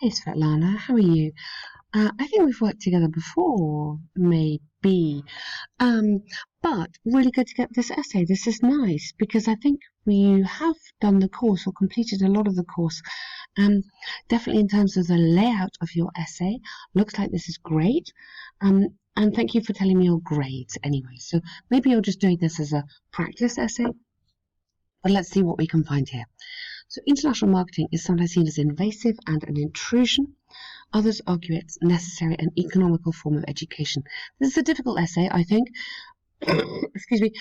Hey Svetlana, how are you? I think we've worked together before, maybe. Um, but really good to get this essay. This is nice because I think you have done the course or completed a lot of the course. Um, Definitely in terms of the layout of your essay, looks like this is great. And thank you for telling me your grades anyway. So maybe you're just doing this as a practice essay, but let's see what we can find here. So international marketing is sometimes seen as invasive and an intrusion. Others argue it's necessary and economical form of education. This is a difficult essay, I think. Excuse me.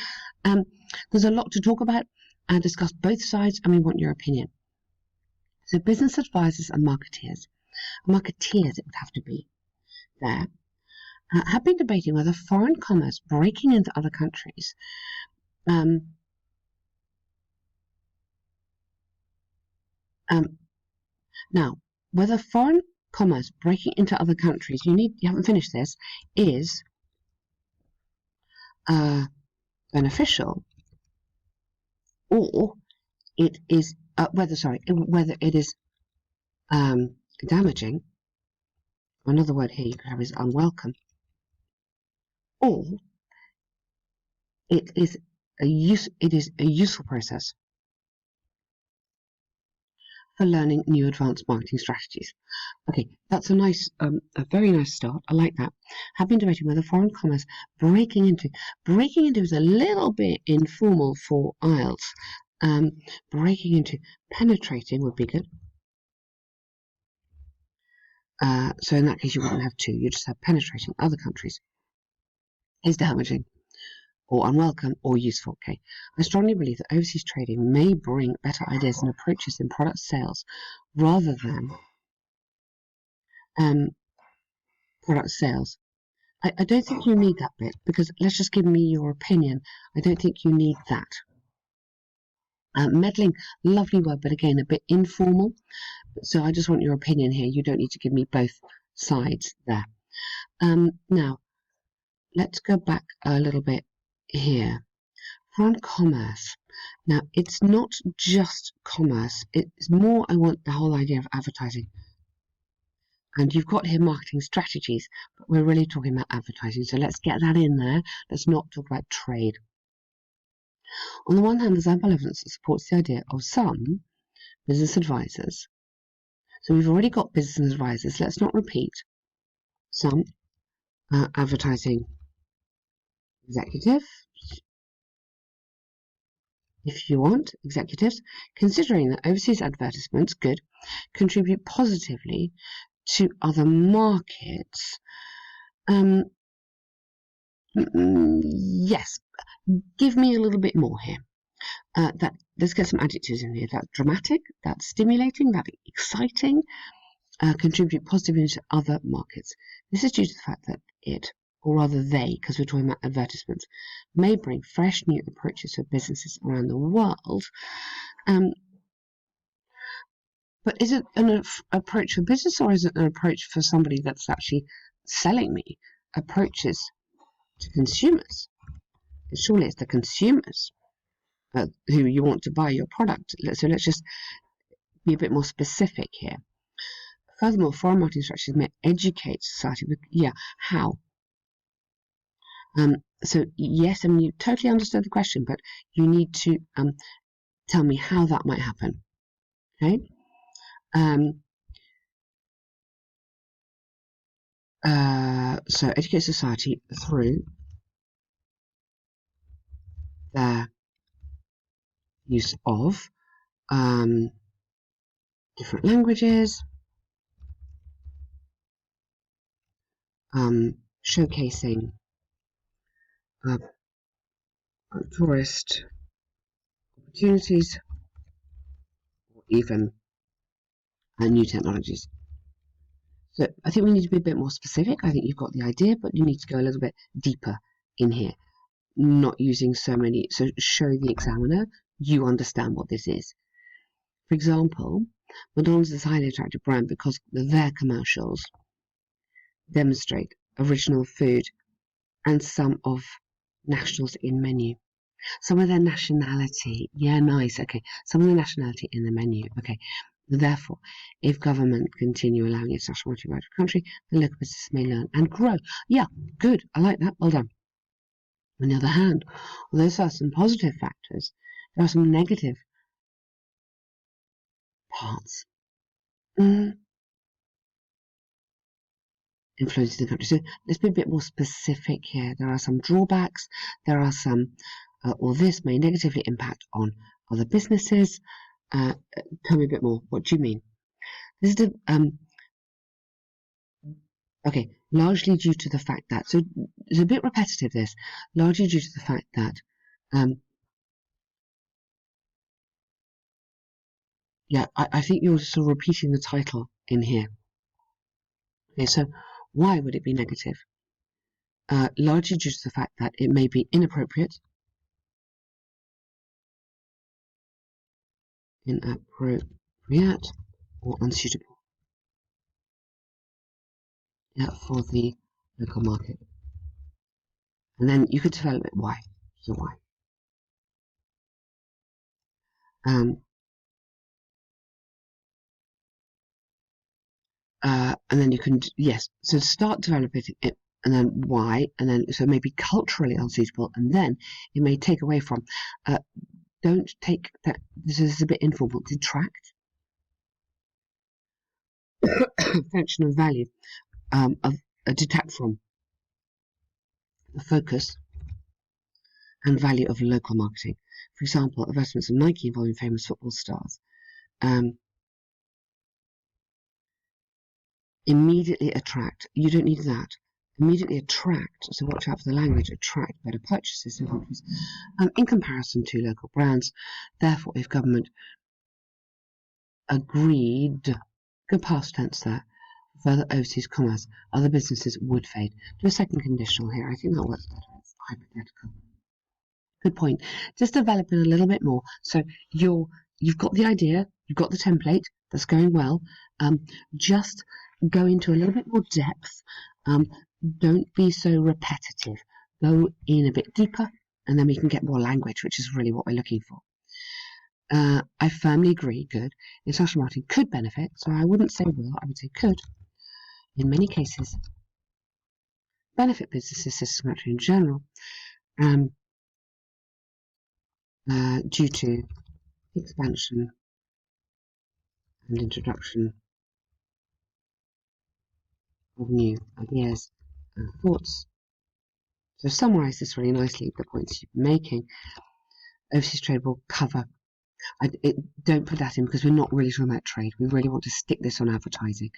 There's a lot to talk about and discuss both sides, and we want your opinion. So business advisors and marketeers it would have to be there, have been debating whether foreign commerce breaking into other countries now, whether foreign commerce breaking into other countries, you haven't finished this, is beneficial, or it is whether it is damaging. Another word here you could have is unwelcome, or it is a useful process for learning new advanced marketing strategies. Okay, that's a very nice start. I like that. Have been debating whether foreign commerce breaking into is a little bit informal for IELTS. Breaking into, penetrating would be good. So in that case, you wouldn't have two. You just have penetrating other countries. Is damaging, or unwelcome, or useful. Okay. I strongly believe that overseas trading may bring better ideas and approaches in product sales rather than product sales. I don't think you need that bit because let's just give me your opinion. I don't think you need that. Meddling, lovely word, but again, a bit informal. So I just want your opinion here. You don't need to give me both sides there. Now, let's go back a little bit here. Foreign commerce. Now, it's not just commerce. It's more, I want the whole idea of advertising. And you've got here marketing strategies, but we're really talking about advertising. So let's get that in there. Let's not talk about trade. On the one hand, there's ample evidence that supports the idea of some business advisors. So we've already got business advisors. Let's not repeat. Some advertising executives, if you want, executives, considering that overseas advertisements could contribute positively to other markets. Yes, give me a little bit more here. Let's get some adjectives in here. That's dramatic, that's stimulating, that's exciting, contribute positively to other markets. This is due to the fact that it, or rather they, because we're talking about advertisements, may bring fresh new approaches for businesses around the world. But is it an approach for business, or is it an approach for somebody that's actually selling me approaches to consumers? Surely it's the consumers who you want to buy your product. So let's just be a bit more specific here. Furthermore, foreign marketing strategies may educate society. How? So yes, I mean, you totally understood the question, but you need to tell me how that might happen. Okay. So educate society through their use of different languages, showcasing tourist opportunities, or even new technologies. So I think we need to be a bit more specific. I think you've got the idea, but you need to go a little bit deeper in here. Not using so many, so show the examiner you understand what this is. For example, McDonald's is a highly attractive brand because their commercials demonstrate original food and some of nationals in menu. Some of their nationality, yeah, nice, okay. Some of the nationality in the menu, okay. Therefore, if government continue allowing international mobility around the country, the local businesses may learn and grow. Yeah, good. I like that. Well done. On the other hand, although there are some positive factors, there are some negative parts influencing the country. So let's be a bit more specific here. There are some drawbacks. There are some, or this may negatively impact on other businesses. Tell me a bit more. What do you mean? This is the okay, largely due to the fact that, so it's a bit repetitive, this, largely due to the fact that, yeah, I think you're sort of repeating the title in here. Okay, so why would it be negative? Largely due to the fact that it may be inappropriate, or unsuitable, yeah, for the local market. And then you could develop it why. So why? And then you can, yes, so start developing it, and then why, and then so maybe culturally unsuitable, and then it may take away from, don't take that, this is a bit informal, detract, function of value, of detract from the focus and value of local marketing. For example, investments of Nike involving famous football stars. Immediately attract. You don't need that. Immediately attract. So watch out for the language. Attract better purchases in countries in comparison to local brands. Therefore, if government agreed, good past tense there, further overseas commerce, other businesses would fade. Do a second conditional here. I think that works better. It's hypothetical. Good point. Just developing a little bit more. So you've got the idea, you've got the template, that's going well. Just go into a little bit more depth. Don't be so repetitive. Go in a bit deeper, and then we can get more language, which is really what we're looking for. I firmly agree, good. International marketing could benefit, so I wouldn't say will, I would say could. In many cases, benefit businesses, system in general, due to expansion and introduction of new ideas and thoughts. So summarize this really nicely, the points you're making. Overseas trade will cover. Don't put that in because we're not really talking about trade. We really want to stick this on advertising.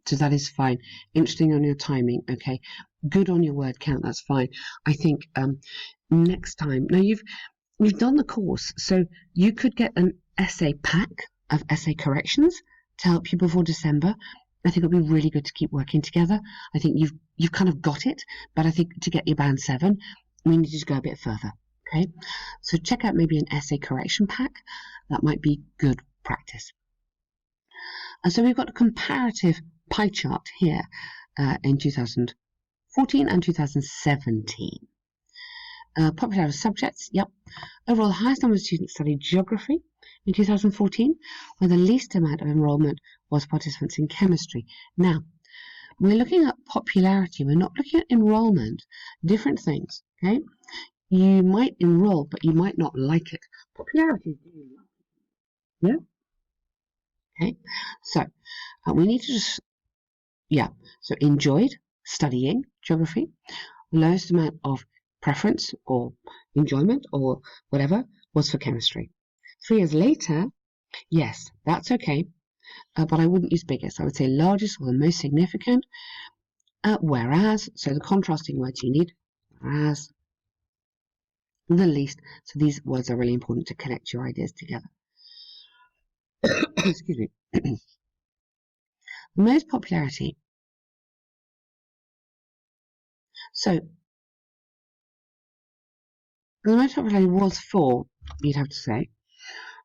So that is fine. Interesting on your timing, okay. Good on your word count, that's fine. I think next time, now you've done the course, so you could get an essay pack of essay corrections to help you before December. I think it'll be really good to keep working together. I think you've kind of got it, but I think to get your band 7, we need to go a bit further. Okay, so check out maybe an essay correction pack. That might be good practice. And so we've got a comparative pie chart here in 2014 and 2017. Popular subjects, yep. Overall, the highest number of students studied geography in 2014, where the least amount of enrolment was participants in chemistry. Now, we're looking at popularity, we're not looking at enrolment, different things, okay? You might enroll, but you might not like it. Popularity, do you like it? Yeah? Okay, so we need to just, so enjoyed studying geography, lowest amount of preference or enjoyment or whatever was for chemistry. 3 years later, yes, that's okay, but I wouldn't use biggest. I would say largest or the most significant, whereas, so the contrasting words you need, whereas, the least, so these words are really important to connect your ideas together. Excuse me. The most popularity. So, the most popularity was for, you'd have to say,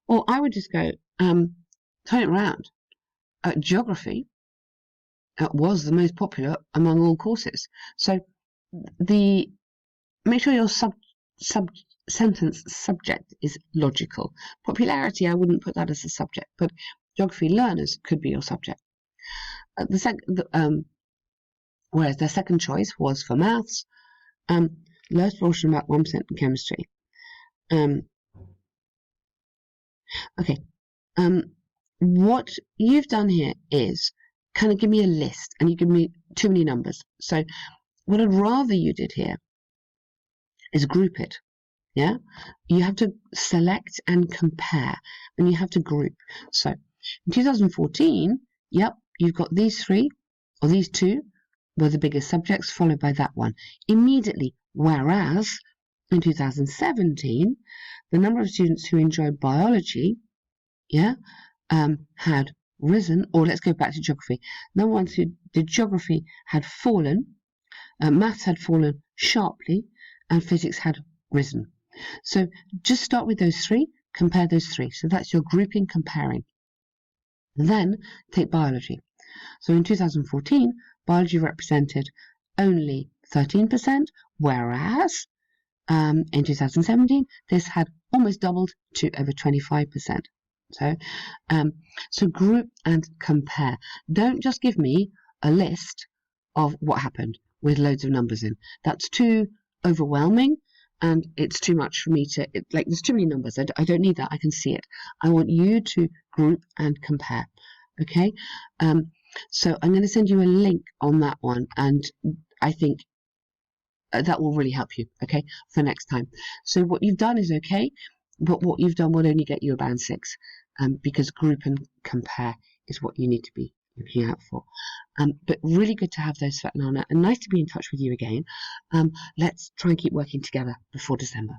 or I would just go, turn it around. Geography was the most popular among all courses. So, make sure your sentence subject is logical. Popularity, I wouldn't put that as a subject, but Geography learners could be your subject. Whereas their second choice was for maths, lowest proportion about 1% in chemistry. Okay, what you've done here is kind of give me a list, and you give me too many numbers. So what I'd rather you did here is group it. Yeah, you have to select and compare, and you have to group. So in 2014, yep, you've got these three, or these two were the biggest subjects, followed by that one immediately. Whereas in 2017, the number of students who enjoyed biology, yeah, had risen. Or let's go back to geography. Number one who did geography had fallen, maths had fallen sharply, and physics had risen. So just start with those three, compare those three. So that's your grouping, comparing. Then take biology. So in 2014, biology represented only 13%, whereas in 2017, this had almost doubled to over 25%. So group and compare. Don't just give me a list of what happened with loads of numbers in. That's too overwhelming, and it's too much for me to, there's too many numbers. I don't need that. I can see it. I want you to group and compare. Okay? So I'm going to send you a link on that one, and I think that will really help you, okay, for next time. So what you've done is okay, but what you've done will only get you a band 6, because group and compare is what you need to be looking out for. But really good to have those, Svetlana, and nice to be in touch with you again. Let's try and keep working together before December.